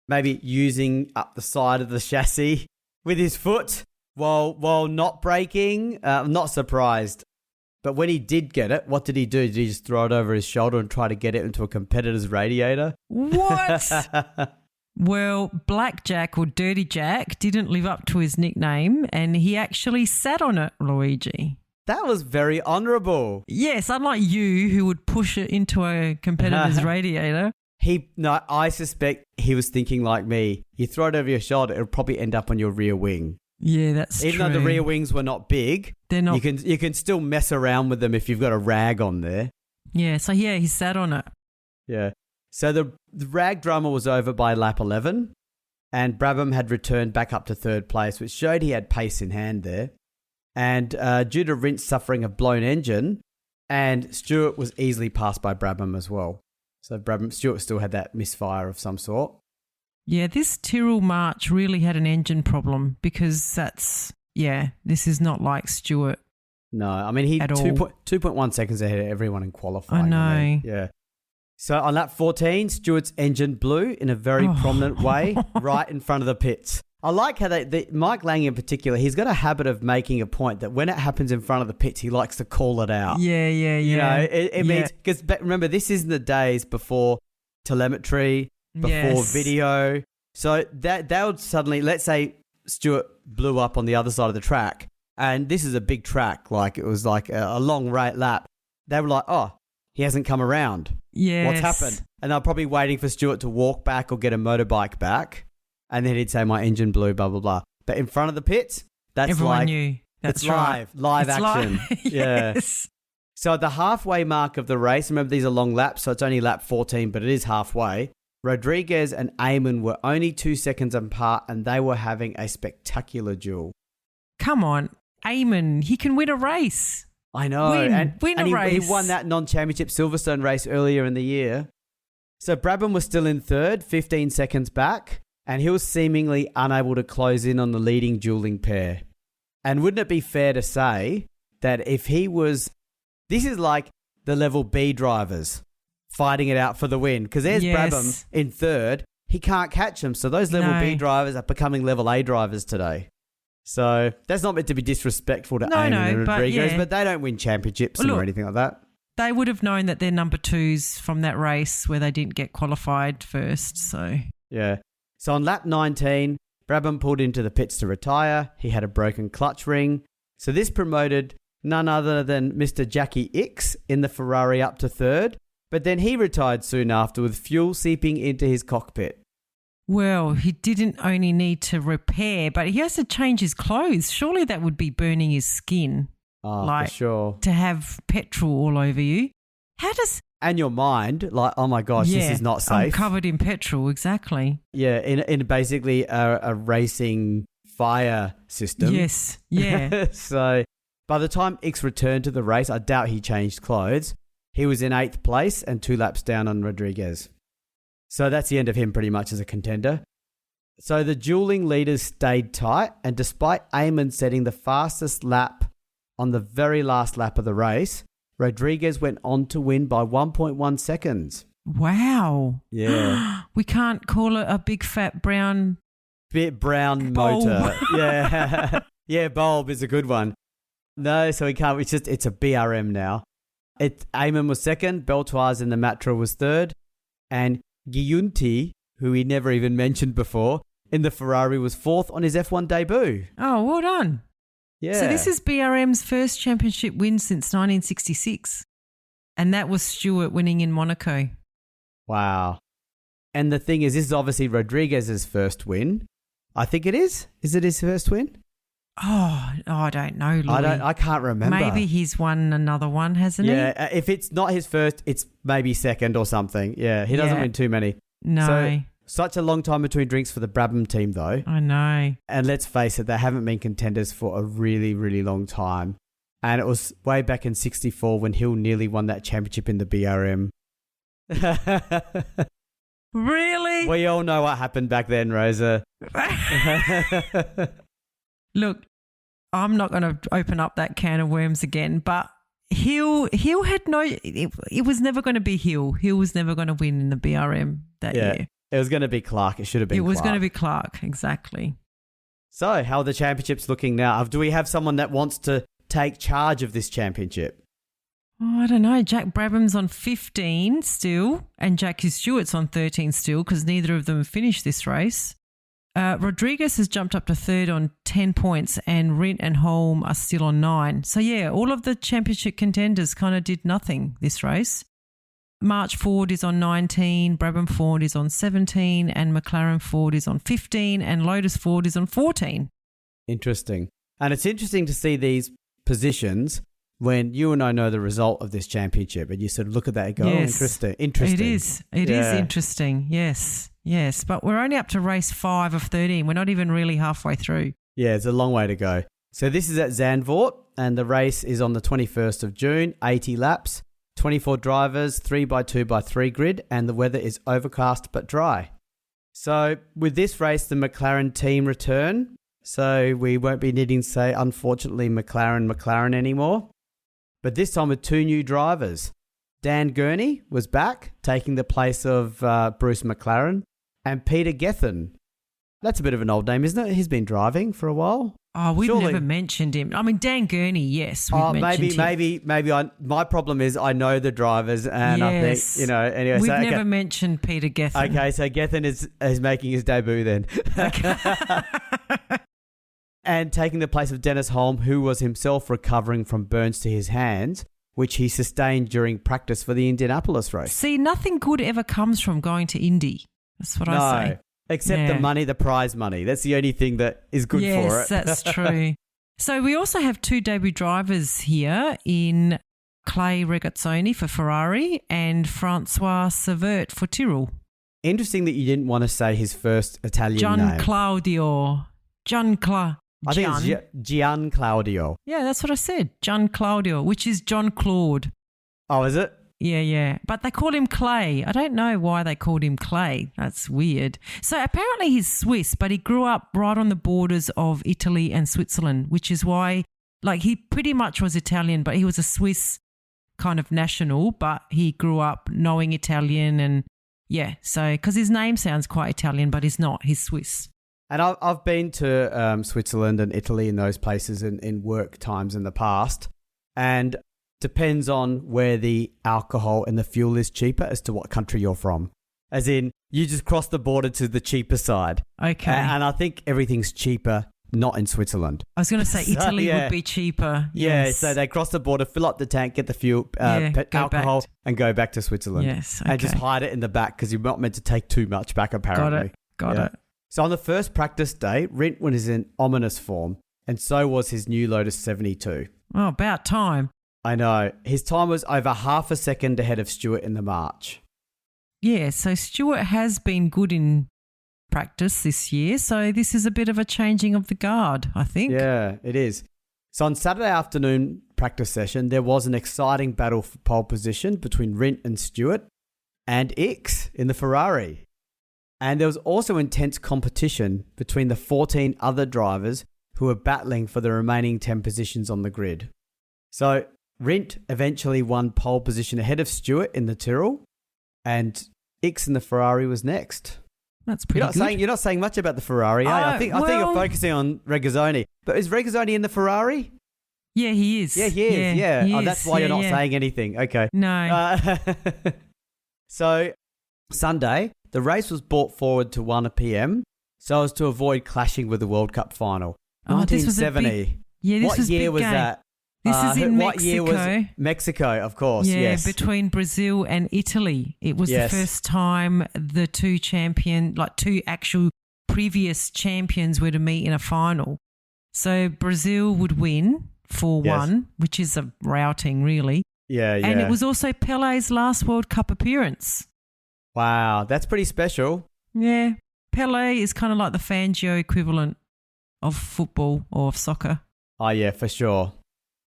[SPEAKER 2] maybe using up the side of the chassis with his foot while not braking. I'm not surprised. But when he did get it, what did he do? Did he just throw it over his shoulder and try to get it into a competitor's radiator?
[SPEAKER 1] What? Well, Blackjack or Dirty Jack didn't live up to his nickname and he actually sat on it, Luigi.
[SPEAKER 2] That was very honourable.
[SPEAKER 1] Yes, unlike you who would push it into a competitor's radiator.
[SPEAKER 2] I suspect he was thinking like me. You throw it over your shoulder, it'll probably end up on your rear wing.
[SPEAKER 1] Yeah, that's true.
[SPEAKER 2] Even though the rear wings were not big,
[SPEAKER 1] they're not.
[SPEAKER 2] You can still mess around with them if you've got a rag on there.
[SPEAKER 1] Yeah, so he sat on it.
[SPEAKER 2] Yeah. So the rag drama was over by lap 11 and Brabham had returned back up to third place, which showed he had pace in hand there. And due to Rindt suffering a blown engine, and Stewart was easily passed by Brabham as well. So Stewart still had that misfire of some sort.
[SPEAKER 1] Yeah, this Tyrrell March really had an engine problem because this is not like Stewart.
[SPEAKER 2] No, I mean, he 2.1 seconds ahead of everyone in qualifying.
[SPEAKER 1] I know.
[SPEAKER 2] Yeah. So on lap 14, Stewart's engine blew in a very prominent way right in front of the pits. I like how Mike Lang in particular, he's got a habit of making a point that when it happens in front of the pits, he likes to call it out.
[SPEAKER 1] Yeah.
[SPEAKER 2] It means, because remember, this is in the days before telemetry, before video. So they would suddenly, let's say Stewart blew up on the other side of the track, and this is a big track, like it was like a long lap. They were like, oh, he hasn't come around.
[SPEAKER 1] Yes.
[SPEAKER 2] What's happened? And they're probably waiting for Stewart to walk back or get a motorbike back. And then he'd say, my engine blew, blah, blah, blah. But in front of the pits, that's
[SPEAKER 1] everyone knew. That's
[SPEAKER 2] it's
[SPEAKER 1] right.
[SPEAKER 2] Live
[SPEAKER 1] it's
[SPEAKER 2] action.
[SPEAKER 1] Yes.
[SPEAKER 2] So at the halfway mark of the race, remember these are long laps, so it's only lap 14, but it is halfway. Rodriguez and Eamon were only 2 seconds apart and they were having a spectacular duel.
[SPEAKER 1] Come on. Eamon, he can win a race.
[SPEAKER 2] I know.
[SPEAKER 1] Win a race.
[SPEAKER 2] He won that non-championship Silverstone race earlier in the year. So Brabham was still in third, 15 seconds back, and he was seemingly unable to close in on the leading dueling pair. And wouldn't it be fair to say that if he was... This is like the level B drivers fighting it out for the win. Because there's Brabham in third. He can't catch him. So those level B drivers are becoming level A drivers today. So that's not meant to be disrespectful to Eamon and Rodriguez, but they don't win championships or anything like that.
[SPEAKER 1] They would have known that they're number twos from that race where they didn't get qualified first. So
[SPEAKER 2] yeah. So on lap 19, Brabham pulled into the pits to retire. He had a broken clutch ring. So this promoted none other than Mr. Jackie Ickx in the Ferrari up to third. But then he retired soon after with fuel seeping into his cockpit.
[SPEAKER 1] Well, he didn't only need to repair, but he has to change his clothes. Surely that would be burning his skin.
[SPEAKER 2] Oh, for sure.
[SPEAKER 1] To have petrol all over you. How does...
[SPEAKER 2] And your mind, like, oh my gosh, this is not safe.
[SPEAKER 1] I'm covered in petrol, exactly.
[SPEAKER 2] Yeah, in basically a racing fire system.
[SPEAKER 1] Yes, yeah.
[SPEAKER 2] So by the time Ickx returned to the race, I doubt he changed clothes. He was in 8th place and 2 laps down on Rodriguez. So that's the end of him pretty much as a contender. So the dueling leaders stayed tight, and despite Eamon setting the fastest lap on the very last lap of the race, Rodriguez went on to win by 1.1 seconds.
[SPEAKER 1] Wow.
[SPEAKER 2] Yeah.
[SPEAKER 1] We can't call it a big fat brown...
[SPEAKER 2] brown
[SPEAKER 1] bulb.
[SPEAKER 2] Motor. Yeah. Yeah, bulb is a good one. No, so we can't. It's a BRM now. Eamon was second, Beltoise in the Matra was third, and Giunti, who we never even mentioned before, in the Ferrari was fourth on his F1 debut.
[SPEAKER 1] Oh, well done.
[SPEAKER 2] Yeah.
[SPEAKER 1] So this is BRM's first championship win since 1966. And that was Stewart winning in Monaco.
[SPEAKER 2] Wow. And the thing is, this is obviously Rodriguez's first win. I think it is. Is it his first win?
[SPEAKER 1] Oh, I don't know, Louis.
[SPEAKER 2] I can't remember.
[SPEAKER 1] Maybe he's won another one, hasn't he?
[SPEAKER 2] Yeah, if it's not his first, it's maybe second or something. Yeah, he doesn't win too many.
[SPEAKER 1] No.
[SPEAKER 2] So, such a long time between drinks for the Brabham team, though.
[SPEAKER 1] I know.
[SPEAKER 2] And let's face it, they haven't been contenders for a really, really long time. And it was way back in '64 when Hill nearly won that championship in the BRM.
[SPEAKER 1] Really?
[SPEAKER 2] We all know what happened back then, Rosa.
[SPEAKER 1] Look, I'm not going to open up that can of worms again, but Hill had it was never going to be Hill. Hill was never going to win in the BRM that year.
[SPEAKER 2] It was going to be Clark. It should have been Clark.
[SPEAKER 1] It was going to be Clark, exactly.
[SPEAKER 2] So, how are the championships looking now? Do we have someone that wants to take charge of this championship?
[SPEAKER 1] Oh, I don't know. Jack Brabham's on 15 still, and Jackie Stewart's on 13 still because neither of them finished this race. Rodriguez has jumped up to third on 10 points, and Rindt and Hulme are still on 9. So, yeah, all of the championship contenders kind of did nothing this race. March Ford is on 19, Brabham Ford is on 17, and McLaren Ford is on 15, and Lotus Ford is on 14.
[SPEAKER 2] Interesting. And it's interesting to see these positions when you and I know the result of this championship, and you sort of look at that and go,
[SPEAKER 1] yes.
[SPEAKER 2] Oh, interesting. Interesting.
[SPEAKER 1] It is interesting, yes. Yes, but we're only up to race 5 of 13. We're not even really halfway through.
[SPEAKER 2] Yeah, it's a long way to go. So this is at Zandvoort, and the race is on the 21st of June, 80 laps, 24 drivers, 3x2x3 grid, and the weather is overcast but dry. So with this race, the McLaren team return. So we won't be needing to say, unfortunately, McLaren anymore. But this time with 2 new drivers. Dan Gurney was back, taking the place of Bruce McLaren, and Peter Gethin. That's a bit of an old name, isn't it? He's been driving for a while.
[SPEAKER 1] Oh, we've never mentioned him. I mean, Dan Gurney, yes, we've mentioned him.
[SPEAKER 2] Maybe my problem is I know the drivers, and
[SPEAKER 1] yes.
[SPEAKER 2] I think, anyway.
[SPEAKER 1] We've never mentioned Peter Gethin.
[SPEAKER 2] Okay, so Gethin is making his debut then. Okay. And taking the place of Dennis Hulme, who was himself recovering from burns to his hands, which he sustained during practice for the Indianapolis race.
[SPEAKER 1] See, nothing good ever comes from going to Indy. That's what I say.
[SPEAKER 2] Except the money, the prize money. That's the only thing that is good for it.
[SPEAKER 1] Yes, that's true. So we also have 2 debut drivers here in Clay Regazzoni for Ferrari and Francois Savert for Tyrrell.
[SPEAKER 2] Interesting that you didn't want to say his first Italian name. I think it's Gian Claudio.
[SPEAKER 1] Yeah, that's what I said. Gian Claudio, which is John Claude.
[SPEAKER 2] Oh, is it?
[SPEAKER 1] Yeah. But they call him Clay. I don't know why they called him Clay. That's weird. So apparently he's Swiss, but he grew up right on the borders of Italy and Switzerland, which is why, he pretty much was Italian, but he was a Swiss kind of national, but he grew up knowing Italian and, so because his name sounds quite Italian, but he's not. He's Swiss.
[SPEAKER 2] And I've been to Switzerland and Italy and those places in work times in the past, and depends on where the alcohol and the fuel is cheaper as to what country you're from. As in, you just cross the border to the cheaper side.
[SPEAKER 1] Okay.
[SPEAKER 2] And I think everything's cheaper not in Switzerland.
[SPEAKER 1] I was going to say Italy would be cheaper.
[SPEAKER 2] Yeah,
[SPEAKER 1] Yes.
[SPEAKER 2] so they cross the border, fill up the tank, get the fuel, alcohol, and go back to Switzerland.
[SPEAKER 1] Yes, okay.
[SPEAKER 2] And just hide it in the back because you're not meant to take too much back, apparently.
[SPEAKER 1] Got it.
[SPEAKER 2] So on the first practice day, Rindt was in ominous form, and so was his new Lotus 72.
[SPEAKER 1] Oh, about time.
[SPEAKER 2] I know. His time was over half a second ahead of Stewart in the March.
[SPEAKER 1] Yeah, so Stewart has been good in practice this year, so this is a bit of a changing of the guard, I think.
[SPEAKER 2] Yeah, it is. So on Saturday afternoon practice session, there was an exciting battle for pole position between Rindt and Stewart and Ickx in the Ferrari. And there was also intense competition between the 14 other drivers who were battling for the remaining 10 positions on the grid. So Rindt eventually won pole position ahead of Stewart in the Tyrrell, and Ickx in the Ferrari was next.
[SPEAKER 1] That's pretty good.
[SPEAKER 2] You're not saying much about the Ferrari, eh? I think you're focusing on Regazzoni. But is Regazzoni in the Ferrari?
[SPEAKER 1] Yeah, he is.
[SPEAKER 2] Yeah, he is. Yeah.
[SPEAKER 1] He is.
[SPEAKER 2] That's why you're not saying anything. Okay.
[SPEAKER 1] No.
[SPEAKER 2] So Sunday, the race was brought forward to 1 p.m. so as to avoid clashing with the World Cup final. 1970.
[SPEAKER 1] What
[SPEAKER 2] year was that?
[SPEAKER 1] This is in Mexico.
[SPEAKER 2] What year was Mexico, of course,
[SPEAKER 1] yeah,
[SPEAKER 2] yes.
[SPEAKER 1] between Brazil and Italy. It was the first time the two actual previous champions were to meet in a final. So Brazil would win 4-1, which is a routing, really.
[SPEAKER 2] Yeah, yeah.
[SPEAKER 1] And it was also Pele's last World Cup appearance.
[SPEAKER 2] Wow, that's pretty special.
[SPEAKER 1] Yeah. Pele is kind of like the Fangio equivalent of football or of soccer.
[SPEAKER 2] Oh, yeah, for sure.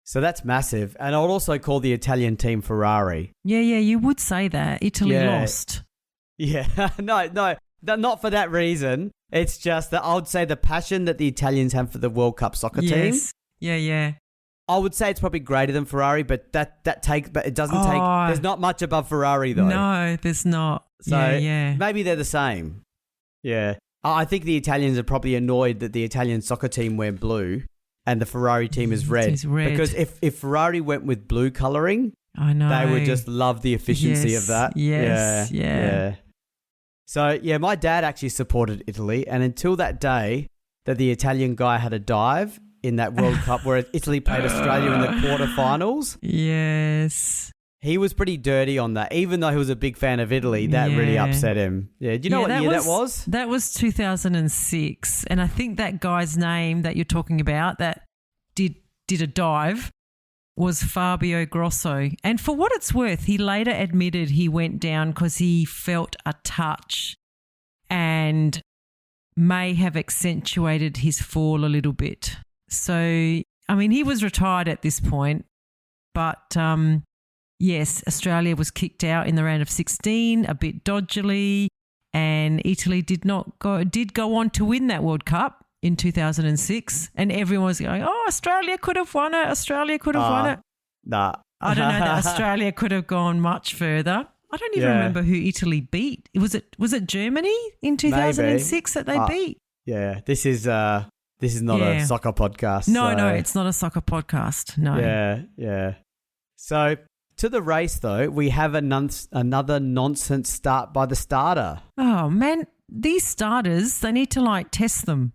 [SPEAKER 2] So that's massive. And I would also call the Italian team Ferrari.
[SPEAKER 1] Yeah, you would say that. Italy lost.
[SPEAKER 2] Yeah, no, not for that reason. It's just that I would say the passion that the Italians have for the World Cup soccer team.
[SPEAKER 1] Yeah.
[SPEAKER 2] I would say it's probably greater than Ferrari, but but it doesn't take. There's not much above Ferrari though.
[SPEAKER 1] No, there's not.
[SPEAKER 2] So
[SPEAKER 1] yeah.
[SPEAKER 2] maybe they're the same. Yeah, I think the Italians are probably annoyed that the Italian soccer team wear blue and the Ferrari team is red.
[SPEAKER 1] It's red.
[SPEAKER 2] Because if Ferrari went with blue colouring,
[SPEAKER 1] I know
[SPEAKER 2] they would just love the efficiency of that.
[SPEAKER 1] Yes, yeah.
[SPEAKER 2] So yeah, my dad actually supported Italy, and until that day that the Italian guy had a dive in that World Cup where Italy played Australia in the quarterfinals.
[SPEAKER 1] Yes.
[SPEAKER 2] He was pretty dirty on that. Even though he was a big fan of Italy, that really upset him. Yeah. Do you know what year that was?
[SPEAKER 1] That was 2006. And I think that guy's name that you're talking about that did a dive was Fabio Grosso. And for what it's worth, he later admitted he went down because he felt a touch and may have accentuated his fall a little bit. So, I mean, he was retired at this point, but yes, Australia was kicked out in the round of 16 a bit dodgily, and Italy did go on to win that World Cup in 2006, and everyone was going, "Oh, Australia could have won it. Australia could have won it."
[SPEAKER 2] Nah,
[SPEAKER 1] I don't know that Australia could have gone much further. I don't even remember who Italy beat. Was it Germany in 2006 that they beat?
[SPEAKER 2] Yeah, this is not a soccer podcast.
[SPEAKER 1] No, it's not a soccer podcast. No.
[SPEAKER 2] Yeah. So to the race though, we have another nonsense start by the starter.
[SPEAKER 1] Oh man, these starters, they need to test them.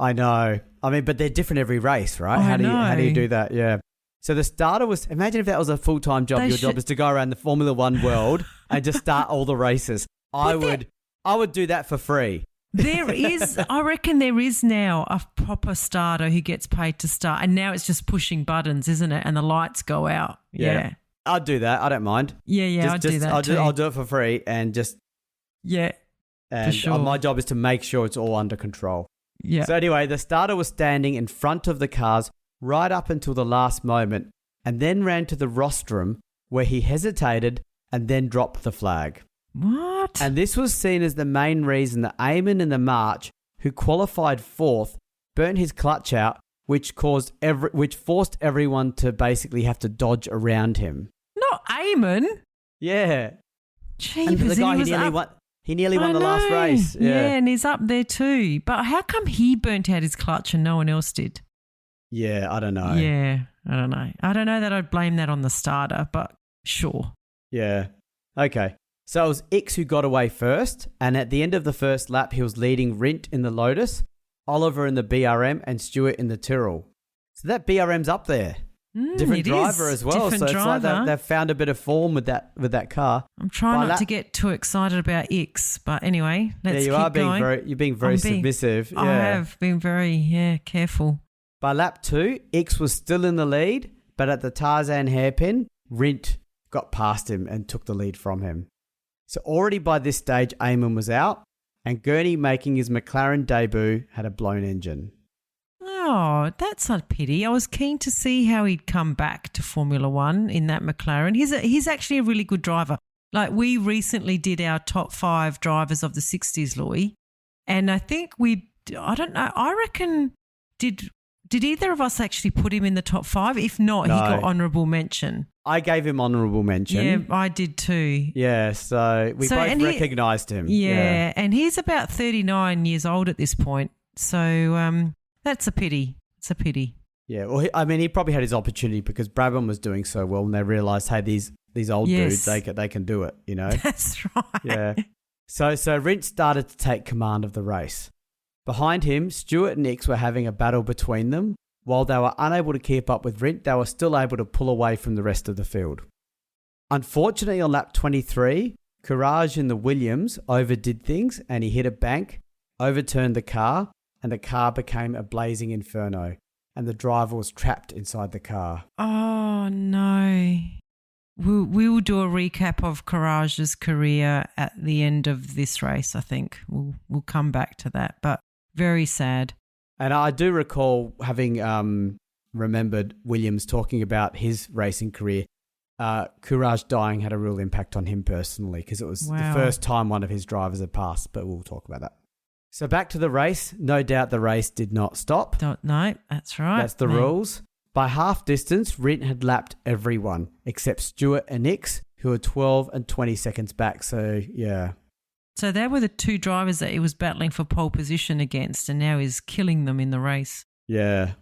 [SPEAKER 2] I know. I mean, but they're different every race, right? How do you do that? Yeah. So the starter was, imagine if that was a full-time job. Your job is to go around the Formula One world and just start all the races. I would do that for free.
[SPEAKER 1] I reckon there is now a proper starter who gets paid to start, and now it's just pushing buttons, isn't it? And the lights go out. Yeah.
[SPEAKER 2] I'd do that. I don't mind.
[SPEAKER 1] Yeah, I'd do that too.
[SPEAKER 2] I'll do it for free and just...
[SPEAKER 1] Yeah,
[SPEAKER 2] and
[SPEAKER 1] for sure.
[SPEAKER 2] My job is to make sure it's all under control.
[SPEAKER 1] Yeah.
[SPEAKER 2] So anyway, the starter was standing in front of the cars right up until the last moment and then ran to the rostrum where he hesitated and then dropped the flag.
[SPEAKER 1] What?
[SPEAKER 2] And this was seen as the main reason that Eamon in the March, who qualified fourth, burnt his clutch out, which forced everyone to basically have to dodge around him.
[SPEAKER 1] Not Eamon.
[SPEAKER 2] Yeah.
[SPEAKER 1] Jeepers,
[SPEAKER 2] the guy he nearly won the last race.
[SPEAKER 1] Yeah, and he's up there too. But how come he burnt out his clutch and no one else did?
[SPEAKER 2] Yeah, I don't know.
[SPEAKER 1] Yeah, I don't know. I don't know that I'd blame that on the starter, but sure.
[SPEAKER 2] Yeah. Okay. So it was Ix who got away first, and at the end of the first lap, he was leading Rindt in the Lotus, Oliver in the BRM, and Stewart in the Tyrrell. So that BRM's up there. Different driver as well.
[SPEAKER 1] Different
[SPEAKER 2] so
[SPEAKER 1] driver.
[SPEAKER 2] It's like they've found a bit of form with that car.
[SPEAKER 1] I'm trying not to get too excited about Ix, but anyway, let's keep going.
[SPEAKER 2] You're being very submissive.
[SPEAKER 1] I have been very careful.
[SPEAKER 2] By lap 2, Ix was still in the lead, but at the Tarzan hairpin, Rindt got past him and took the lead from him. So already by this stage, Eamon was out, and Gurney, making his McLaren debut, had a blown engine.
[SPEAKER 1] Oh, that's a pity. I was keen to see how he'd come back to Formula One in that McLaren. He's actually a really good driver. Like, we recently did our top 5 drivers of the 60s, Louis, and I think I don't know, I reckon, did either of us actually put him in the top 5? If not,
[SPEAKER 2] No.
[SPEAKER 1] He got honourable mention.
[SPEAKER 2] I gave him honourable mention.
[SPEAKER 1] Yeah, I did too.
[SPEAKER 2] Yeah, so we both recognised him.
[SPEAKER 1] Yeah, and he's about 39 years old at this point. So that's a pity. It's a pity.
[SPEAKER 2] Yeah, well, he probably had his opportunity because Brabham was doing so well, and they realised, hey, these old dudes, they can do it, you know?
[SPEAKER 1] That's right.
[SPEAKER 2] Yeah. So Rindt started to take command of the race. Behind him, Stewart and Ix were having a battle between them. While they were unable to keep up with Rindt, they were still able to pull away from the rest of the field. Unfortunately, on lap 23, Courage in the Williams overdid things and he hit a bank, overturned the car, and the car became a blazing inferno, and the driver was trapped inside the car.
[SPEAKER 1] Oh, no. We'll do a recap of Courage's career at the end of this race, I think. We'll come back to that, but very sad.
[SPEAKER 2] And I do recall having remembered Williams talking about his racing career. Courage dying had a real impact on him personally because it was the first time one of his drivers had passed, but we'll talk about that. So back to the race. No doubt the race did not stop.
[SPEAKER 1] No, that's right.
[SPEAKER 2] That's the rules. By half distance, Rindt had lapped everyone except Stewart and Nix, who were 12 and 20 seconds back. So, yeah.
[SPEAKER 1] So they were the two drivers that he was battling for pole position against, and now he's killing them in the race.
[SPEAKER 2] Yeah.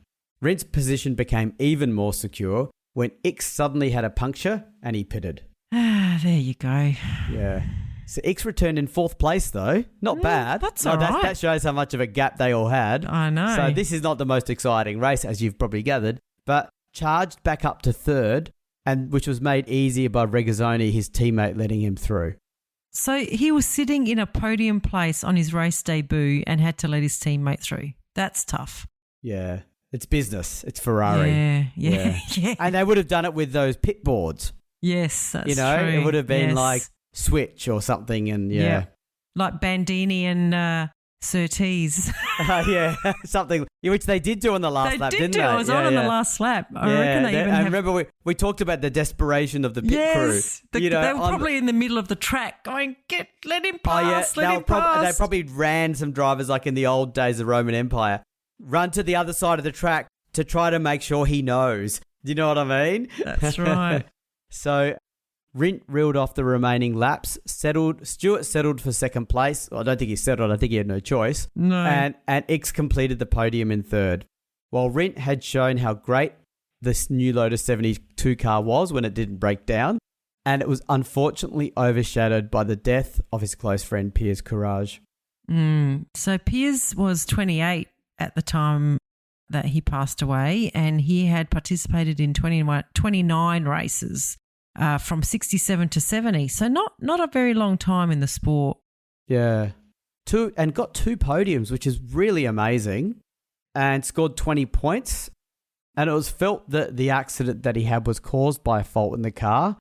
[SPEAKER 2] Rindt's position became even more secure when X suddenly had a puncture and he pitted.
[SPEAKER 1] There you go.
[SPEAKER 2] Yeah. So X returned in 4th place, though. Not bad.
[SPEAKER 1] That's all right.
[SPEAKER 2] That shows how much of a gap they all had.
[SPEAKER 1] I know.
[SPEAKER 2] So this is not the most exciting race, as you've probably gathered, but charged back up to 3rd, and which was made easier by Regazzoni, his teammate, letting him through.
[SPEAKER 1] So he was sitting in a podium place on his race debut and had to let his teammate through. That's tough.
[SPEAKER 2] Yeah. It's business. It's Ferrari.
[SPEAKER 1] Yeah.
[SPEAKER 2] And they would have done it with those pit boards.
[SPEAKER 1] Yes, that's true.
[SPEAKER 2] It would have been like Switch or something, and
[SPEAKER 1] like Bandini and Surtees.
[SPEAKER 2] Something which they did do on the last lap, didn't they?
[SPEAKER 1] It was on the last lap. I reckon they even
[SPEAKER 2] I remember we talked about the desperation of the pit crew.
[SPEAKER 1] They were probably in the middle of the track going, let him pass, let him pass.
[SPEAKER 2] They probably ran some drivers like in the old days of Roman Empire, run to the other side of the track to try to make sure he knows. Do you know what I mean?
[SPEAKER 1] That's right.
[SPEAKER 2] So Rindt reeled off the remaining laps, Stewart settled for 2nd place. Well, I don't think he settled. I think he had no choice.
[SPEAKER 1] No.
[SPEAKER 2] And X completed the podium in 3rd. While Rindt had shown how great this new Lotus 72 car was when it didn't break down, and it was unfortunately overshadowed by the death of his close friend Piers Courage.
[SPEAKER 1] So Piers was 28 at the time that he passed away, and he had participated in 29 races from 67 to 70. So not a very long time in the sport.
[SPEAKER 2] Yeah. Got 2 podiums, which is really amazing, and scored 20 points. And it was felt that the accident that he had was caused by a fault in the car,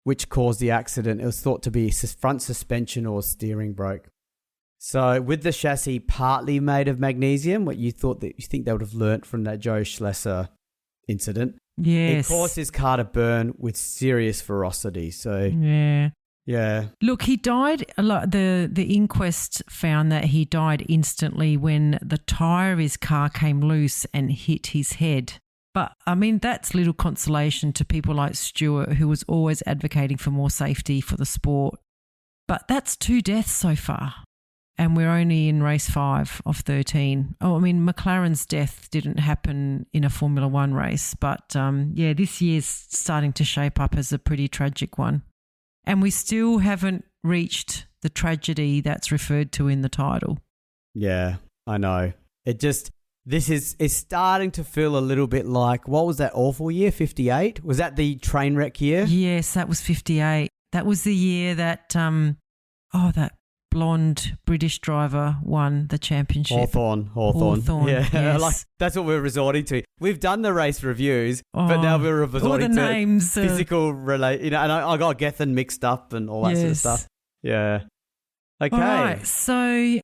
[SPEAKER 2] which caused the accident. It was thought to be front suspension or steering broke. So with the chassis partly made of magnesium, you think they would have learnt from that Joe Schlesser incident.
[SPEAKER 1] Yes.
[SPEAKER 2] It caused his car to burn with serious ferocity. So yeah.
[SPEAKER 1] Look, he died. The inquest found that he died instantly when the tyre of his car came loose and hit his head. But I mean, that's little consolation to people like Stewart, who was always advocating for more safety for the sport. But that's 2 deaths so far. And we're only in race 5 of 13. Oh, I mean, McLaren's death didn't happen in a Formula One race. But, this year's starting to shape up as a pretty tragic one. And we still haven't reached the tragedy that's referred to in the title.
[SPEAKER 2] Yeah, I know. This is starting to feel a little bit like, what was that awful year, 58? Was that the train wreck year?
[SPEAKER 1] Yes, that was 58. That was the year that, that blonde British driver won the championship.
[SPEAKER 2] Hawthorne. Yeah,
[SPEAKER 1] yes.
[SPEAKER 2] That's what we're resorting to. We've done the race reviews, but now we're resorting to
[SPEAKER 1] names,
[SPEAKER 2] physical and I got Gethin mixed up and all that sort of stuff. Yeah. Okay.
[SPEAKER 1] All right, so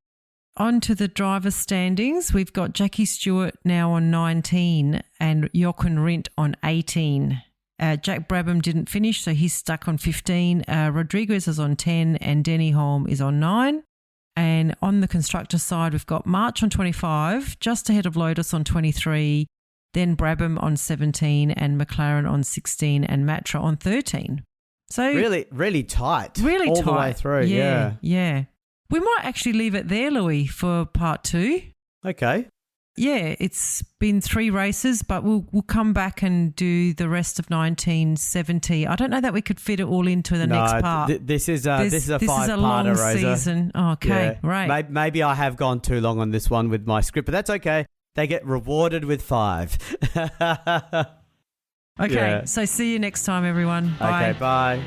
[SPEAKER 1] on to the driver standings. We've got Jackie Stewart now on 19 and Jochen Rindt on 18. Jack Brabham didn't finish, so he's stuck on 15. Rodriguez is on 10 and Denny Hulme is on 9. And on the constructor side, we've got March on 25, just ahead of Lotus on 23, then Brabham on 17 and McLaren on 16 and Matra on 13. So
[SPEAKER 2] really, really tight.
[SPEAKER 1] Really
[SPEAKER 2] all
[SPEAKER 1] tight.
[SPEAKER 2] the way through,
[SPEAKER 1] Yeah. We might actually leave it there, Louis, for part 2.
[SPEAKER 2] Okay.
[SPEAKER 1] Yeah, it's been 3 races, but we'll come back and do the rest of 1970. I don't know that we could fit it all into the next part.
[SPEAKER 2] This is a 5-parter,
[SPEAKER 1] long
[SPEAKER 2] Rosa.
[SPEAKER 1] season. Oh, okay, right.
[SPEAKER 2] Maybe I have gone too long on this one with my script, but that's okay. They get rewarded with 5.
[SPEAKER 1] Okay, so see you next time, everyone. Bye.
[SPEAKER 2] Okay, bye.